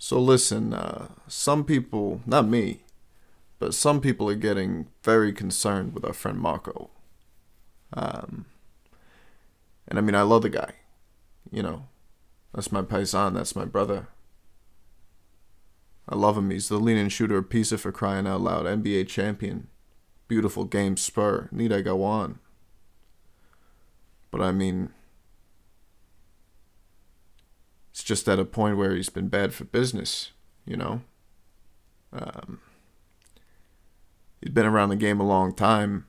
So listen, some people, not me, but some people are getting very concerned with our friend Marco. Um, and I mean, I love the guy. You know, that's my paisan, that's my brother. I love him. He's the leading shooter of Pisa for crying out loud. NBA champion. Beautiful game, Spur. Need I go on? But I mean, it's just at a point where he's been bad for business, you know? Um, he's been around the game a long time,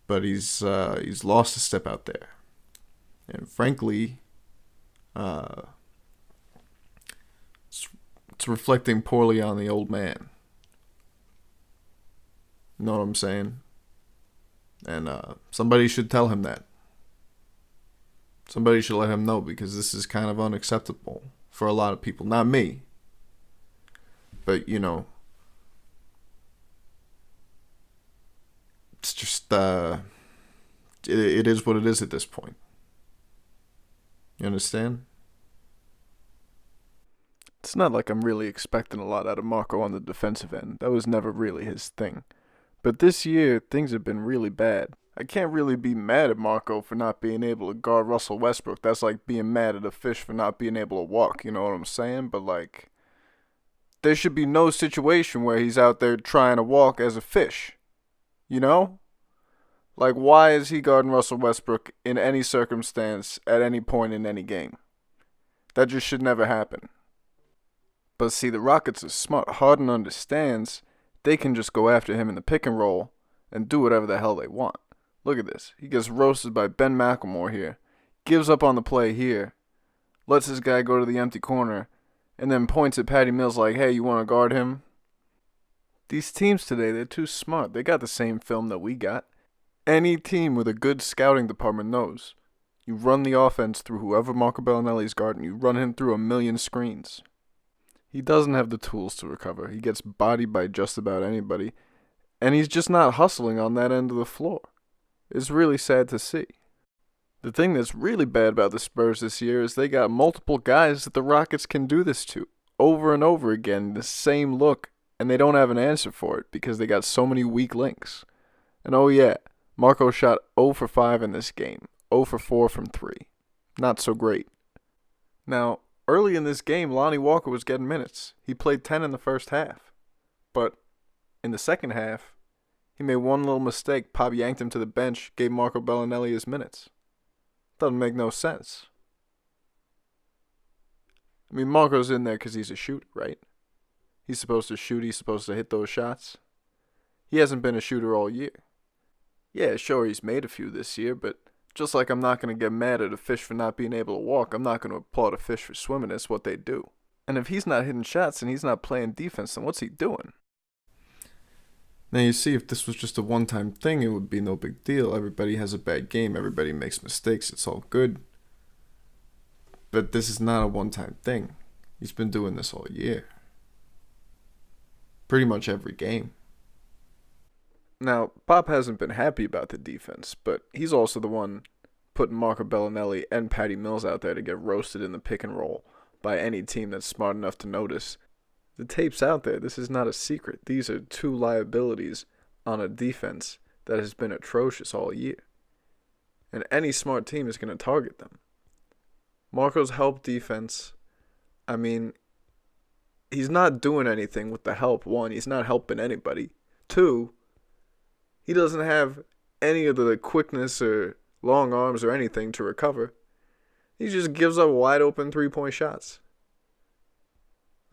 but he's lost a step out there. And frankly, uh, it's, it's reflecting poorly on the old man. You know what I'm saying? And somebody should tell him that. Somebody should let him know because this is kind of unacceptable for a lot of people. Not me, but it's just it is what it is at this point. You understand? It's not like I'm really expecting a lot out of Marco on the defensive end. That was never really his thing. But this year, things have been really bad. I can't really be mad at Marco for not being able to guard Russell Westbrook. That's like being mad at a fish for not being able to walk, you know what I'm saying? But like, there should be no situation where he's out there trying to walk as a fish, you know? Like, why is he guarding Russell Westbrook in any circumstance at any point in any game? That just should never happen. But see, the Rockets are smart. Harden understands they can just go after him in the pick and roll and do whatever the hell they want. Look at this. He gets roasted by Ben McLemore here, gives up on the play here, lets this guy go to the empty corner, and then points at Patty Mills like, hey, you want to guard him? These teams today, they're too smart. They got the same film that we got. Any team with a good scouting department knows. You run the offense through whoever Marco Belinelli is guarding. You run him through a million screens. He doesn't have the tools to recover. He gets bodied by just about anybody. And he's just not hustling on that end of the floor. It's really sad to see. The thing that's really bad about the Spurs this year is they got multiple guys that the Rockets can do this to. Over and over again, the same look. And they don't have an answer for it because they got so many weak links. And oh yeah, Marco shot 0 for 5 in this game. 0 for 4 from 3. Not so great. Now, early in this game, Lonnie Walker was getting minutes. He played 10 in the first half. But in the second half, he made one little mistake. Pop yanked him to the bench, gave Marco Belinelli his minutes. Doesn't make no sense. I mean, Marco's in there because he's a shooter, right? He's supposed to shoot. He's supposed to hit those shots. He hasn't been a shooter all year. Yeah, sure, he's made a few this year, but just like I'm not going to get mad at a fish for not being able to walk, I'm not going to applaud a fish for swimming. That's what they do. And if he's not hitting shots and he's not playing defense, then what's he doing? Now you see, if this was just a one-time thing, it would be no big deal. Everybody has a bad game. Everybody makes mistakes. It's all good. But this is not a one-time thing. He's been doing this all year. Pretty much every game. Now, Pop hasn't been happy about the defense, but he's also the one putting Marco Bellinelli and Patty Mills out there to get roasted in the pick and roll by any team that's smart enough to notice. The tape's out there. This is not a secret. These are two liabilities on a defense that has been atrocious all year. And any smart team is going to target them. Marco's help defense, I mean, he's not doing anything with the help. One, he's not helping anybody. Two, he doesn't have any of the quickness or long arms or anything to recover. He just gives up wide open 3-point shots.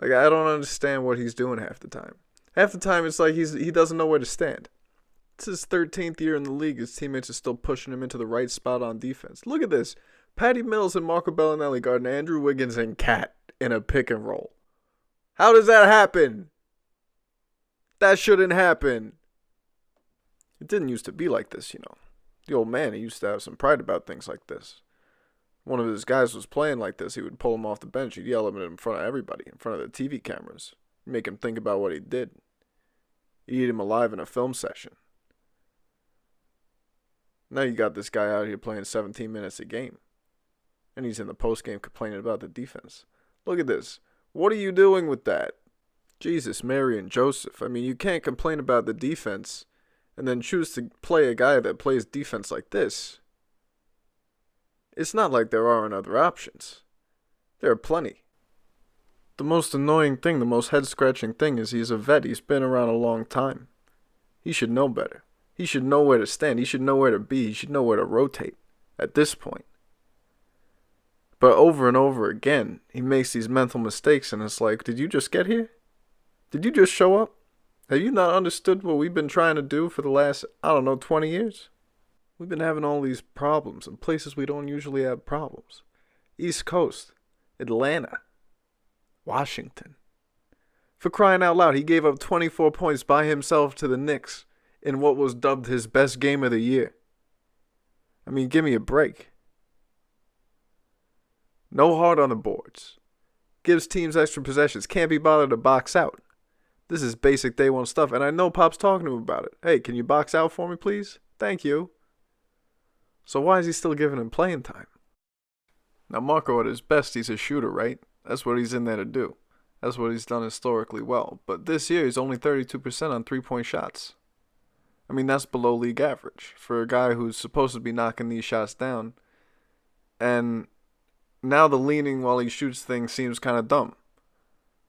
Like, I don't understand what he's doing half the time. Half the time, it's like he doesn't know where to stand. It's his 13th year in the league. His teammates are still pushing him into the right spot on defense. Look at this. Patty Mills and Marco Belinelli guarding Andrew Wiggins and Cat in a pick and roll. How does that happen? That shouldn't happen. It didn't used to be like this, you know. The old man, he used to have some pride about things like this. One of his guys was playing like this, he would pull him off the bench. He'd yell at him in front of everybody, in front of the TV cameras. Make him think about what he did. Eat him alive in a film session. Now you got this guy out here playing 17 minutes a game. And he's in the postgame complaining about the defense. Look at this. What are you doing with that? Jesus, Mary, and Joseph. I mean, you can't complain about the defense and then choose to play a guy that plays defense like this. It's not like there aren't other options. There are plenty. The most annoying thing, the most head-scratching thing is he's a vet. He's been around a long time. He should know better. He should know where to stand. He should know where to be. He should know where to rotate at this point. But over and over again, he makes these mental mistakes, and it's like, did you just get here? Did you just show up? Have you not understood what we've been trying to do for the last, 20 years? We've been having all these problems in places we don't usually have problems. East Coast, Atlanta, Washington. For crying out loud, he gave up 24 points by himself to the Knicks in what was dubbed his best game of the year. I mean, give me a break. No heart on the boards. Gives teams extra possessions. Can't be bothered to box out. This is basic day one stuff, and I know Pop's talking to him about it. Hey, can you box out for me, please? Thank you. So why is he still giving him playing time? Now, Marco, at his best, he's a shooter, right? That's what he's in there to do. That's what he's done historically well. But this year, he's only 32% on three-point shots. I mean, that's below league average for a guy who's supposed to be knocking these shots down. And now the leaning while he shoots thing seems kind of dumb.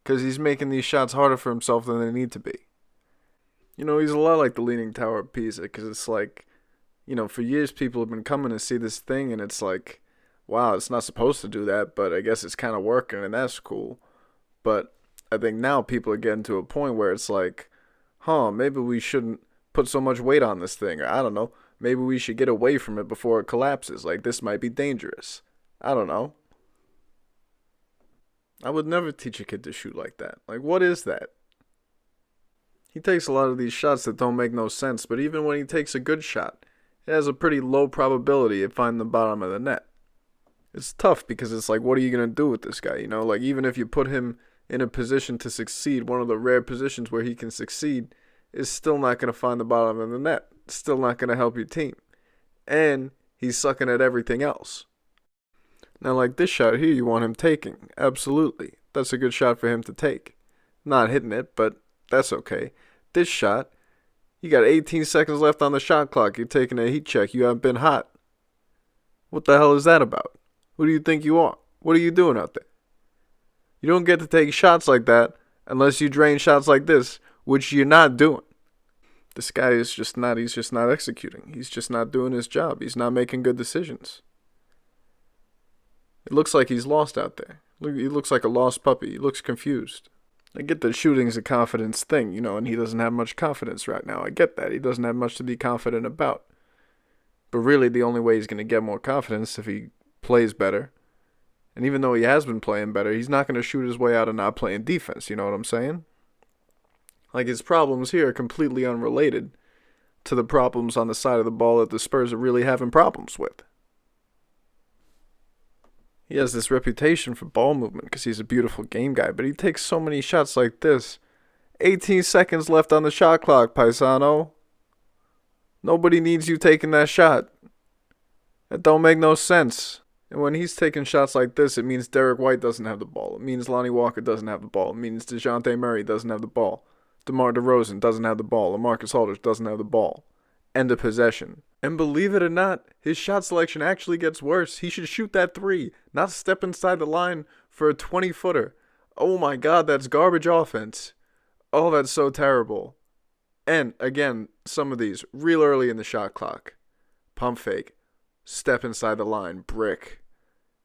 Because he's making these shots harder for himself than they need to be. You know, he's a lot like the Leaning Tower of Pisa. Because it's like, for years people have been coming to see this thing. And it's like, wow, it's not supposed to do that. But I guess it's kind of working and that's cool. But I think now people are getting to a point where it's like, maybe we shouldn't put so much weight on this thing. Or I don't know. Maybe we should get away from it before it collapses. Like, this might be dangerous. I don't know. I would never teach a kid to shoot like that. Like, what is that? He takes a lot of these shots that don't make no sense, but even when he takes a good shot, it has a pretty low probability of finding the bottom of the net. It's tough because it's like, what are you going to do with this guy? Like, even if you put him in a position to succeed, one of the rare positions where he can succeed, is still not going to find the bottom of the net. It's still not going to help your team. And he's sucking at everything else. Now, like this shot here, you want him taking. Absolutely. That's a good shot for him to take. Not hitting it, but that's okay. This shot, you got 18 seconds left on the shot clock. You're taking a heat check. You haven't been hot. What the hell is that about? Who do you think you are? What are you doing out there? You don't get to take shots like that unless you drain shots like this, which you're not doing. This guy is just not, he's just not executing. He's just not doing his job. He's not making good decisions. It looks like he's lost out there. He looks like a lost puppy. He looks confused. I get that shooting's a confidence thing, and he doesn't have much confidence right now. I get that. He doesn't have much to be confident about. But really, the only way he's going to get more confidence if he plays better. And even though he has been playing better, he's not going to shoot his way out of not playing defense. You know what I'm saying? Like, his problems here are completely unrelated to the problems on the side of the ball that the Spurs are really having problems with. He has this reputation for ball movement because he's a beautiful game guy, but he takes so many shots like this. 18 seconds left on the shot clock, paisano. Nobody needs you taking that shot. That don't make no sense. And when he's taking shots like this, it means Derek White doesn't have the ball. It means Lonnie Walker doesn't have the ball. It means DeJounte Murray doesn't have the ball. DeMar DeRozan doesn't have the ball. LaMarcus Aldridge doesn't have the ball. End of possession. And believe it or not, his shot selection actually gets worse. He should shoot that three, not step inside the line for a 20-footer. Oh my God, that's garbage offense. Oh, that's so terrible. And again, some of these real early in the shot clock. Pump fake. Step inside the line. Brick.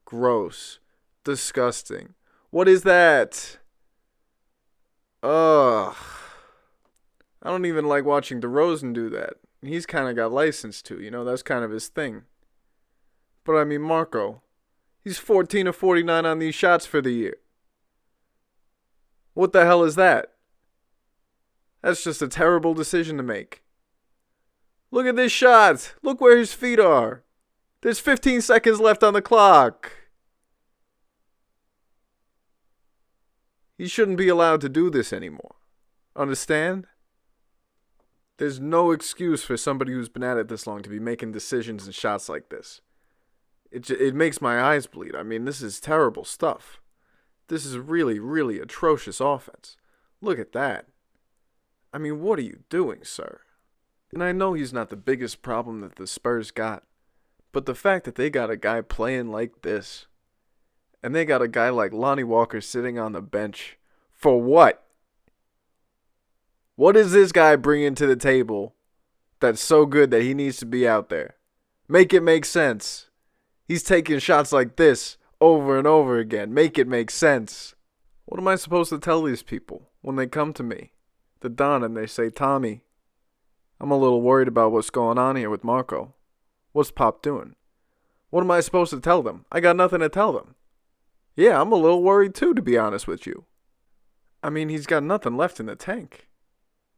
Gross. Disgusting. What is that? Ugh. I don't even like watching DeRozan do that. He's kind of got license to, that's kind of his thing. But I mean, Marco, he's 14 of 49 on these shots for the year. What the hell is that? That's just a terrible decision to make. Look at this shot. Look where his feet are. There's 15 seconds left on the clock. He shouldn't be allowed to do this anymore. Understand? There's no excuse for somebody who's been at it this long to be making decisions and shots like this. It makes my eyes bleed. I mean, this is terrible stuff. This is really, really atrocious offense. Look at that. I mean, what are you doing, sir? And I know he's not the biggest problem that the Spurs got, but the fact that they got a guy playing like this, and they got a guy like Lonnie Walker sitting on the bench, for what? What is this guy bringing to the table that's so good that he needs to be out there? Make it make sense. He's taking shots like this over and over again. Make it make sense. What am I supposed to tell these people when they come to me, the Don, and they say, Tommy, I'm a little worried about what's going on here with Marco. What's Pop doing? What am I supposed to tell them? I got nothing to tell them. Yeah, I'm a little worried too, to be honest with you. I mean, he's got nothing left in the tank.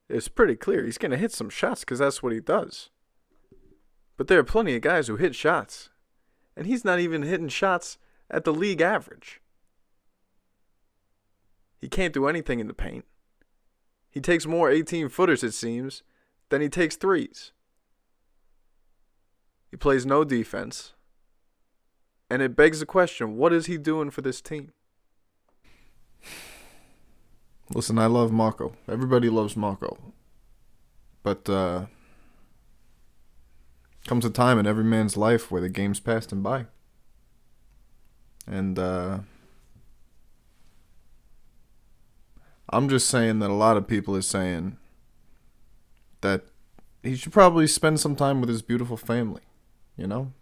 It's pretty clear he's going to hit some shots because that's what he does. But there are plenty of guys who hit shots. And he's not even hitting shots at the league average. He can't do anything in the paint. He takes more 18-footers, it seems, than he takes threes. He plays no defense. And it begs the question, what is he doing for this team? Listen, I love Marco. Everybody loves Marco. But comes a time in every man's life where the game's passed him by. And I'm just saying that a lot of people are saying that he should probably spend some time with his beautiful family, you know?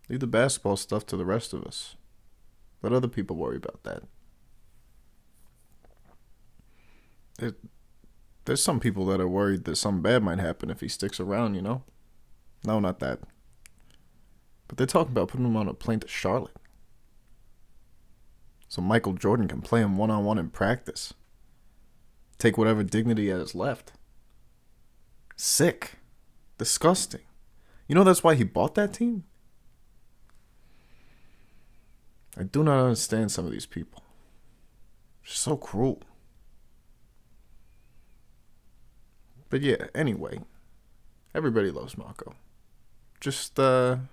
Leave the basketball stuff to the rest of us. Let other people worry about that. There's some people that are worried that something bad might happen if he sticks around, you know? No, not that. But they're talking about putting him on a plane to Charlotte. So Michael Jordan can play him one-on-one in practice. Take whatever dignity he has left. Sick. Disgusting. You know that's why he bought that team? I do not understand some of these people. They're so cruel. But yeah, anyway. Everybody loves Marco. Just don't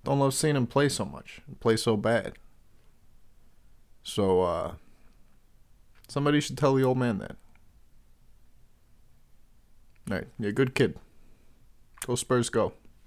love seeing him play so much. Play so bad. So somebody should tell the old man that. Alright, yeah, good kid. Go Spurs, go.